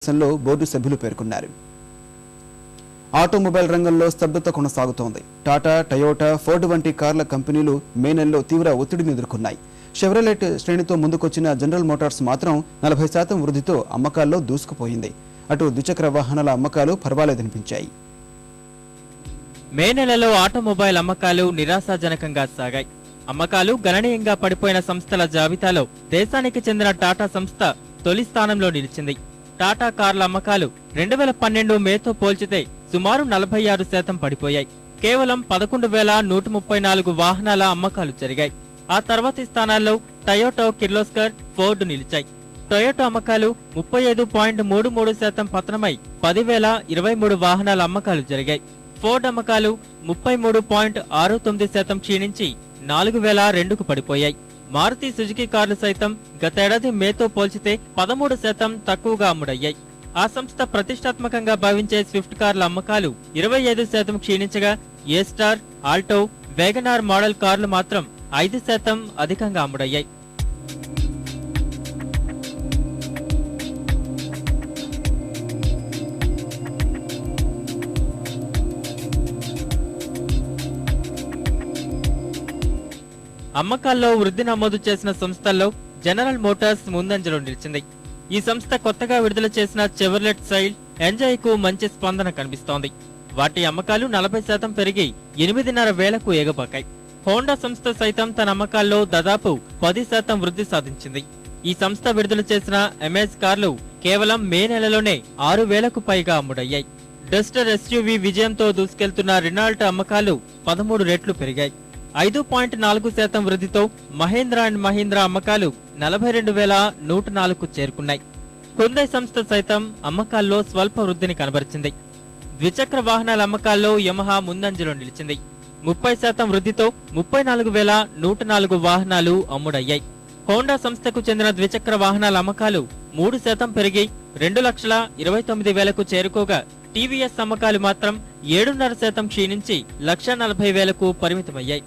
Board సభ్యులు పేర్కొన్నారు. Automobile రంగంలో స్తబ్దత కొనసాగుతోంది. టాటా, టయోటా, ఫోర్డ్ వంటి కార్ల కంపెనీలు మే నెలలో తీవ్ర ఒత్తిడిని ఎదుర్కొన్నాయి. షెవ్రలెట్ శ్రేణితో ముందుకొచ్చిన జనరల్ మోటార్స్ మాత్రం 40% వృద్ధితో అమ్మకాల్లో దూసుకుపోయింది. అటు ద్విచక్ర వాహనాల అమ్మకాలు పర్వాలేదనిపించాయి. మే నెలలో ఆటోమొబైల్ అమ్మకాలు నిరాశాజనకంగా సాగాయి. అమ్మకాలు గణనీయంగా పడిపోయిన సంస్థల జాబితాలో దేశానికి చెందిన టాటా సంస్థ తొలి స్థానంలో నిలిచింది. టాటా కార్ల అమ్మకాలు 2012 మేతో పోల్చితే సుమారు 46% పడిపోయాయి. కేవలం 11,134 వాహనాల అమ్మకాలు జరిగాయి. ఆ తర్వాతి స్థానాల్లో టయోటా, కిర్లోస్కర్, ఫోర్డ్ నిలిచాయి. టొయోటా అమ్మకాలు 35.33% పతనమై 10,023 వాహనాల అమ్మకాలు జరిగాయి. ఫోర్డ్ అమ్మకాలు 33.69% క్షీణించి 4,002కు పడిపోయాయి. మారుతి సుజుకి కార్లు సైతం గతేడాది మేతో పోల్చితే 13% తక్కువగా అమ్ముడయ్యాయి. ఆ సంస్థ ప్రతిష్టాత్మకంగా భావించే స్విఫ్ట్ కార్ల అమ్మకాలు 25% క్షీణించగా ఏ స్టార్, ఆల్టో, వేగనార్ మోడల్ కార్లు మాత్రం 5% అధికంగా అమ్ముడయ్యాయి. అమ్మకాల్లో వృద్ధి నమోదు చేసిన సంస్థల్లో జనరల్ మోటార్స్ ముందంజలో నిలిచింది. ఈ సంస్థ కొత్తగా విడుదల చేసిన చెవర్లెట్ సైల్, ఎంజాయ్ కు మంచి స్పందన కనిపిస్తోంది. వాటి అమ్మకాలు 40% పెరిగి 8,500కు ఎగబాకాయి. హోండా సంస్థ సైతం తన అమ్మకాల్లో దాదాపు 10% వృద్ధి సాధించింది. ఈ సంస్థ విడుదల చేసిన ఎమేజ్ కార్లు కేవలం మే నెలలోనే 6,000కు పైగా అమ్ముడయ్యాయి. డస్టర్ ఎస్యూవీ విజయంతో దూసుకెళ్తున్న రెనాల్ట్ అమ్మకాలు 13 రెట్లు పెరిగాయి. 5.4% వృద్ధితో మహేంద్ర అండ్ మహీంద్ర అమ్మకాలు 42,104కు చేరుకున్నాయి. హుండై సంస్థ సైతం అమ్మకాల్లో స్వల్ప వృద్ధిని కనబరిచింది. ద్విచక్ర వాహనాల అమ్మకాల్లో యమహా ముందంజలో నిలిచింది. 30% వృద్ధితో 34,104 వాహనాలు అమ్ముడయ్యాయి. హోండా సంస్థకు చెందిన ద్విచక్ర వాహనాల అమ్మకాలు 3% పెరిగి 2,29,000కు చేరుకోగా టీవీఎస్ అమ్మకాలు మాత్రం 7.5% క్షీణించి 1,40,000కు పరిమితమయ్యాయి.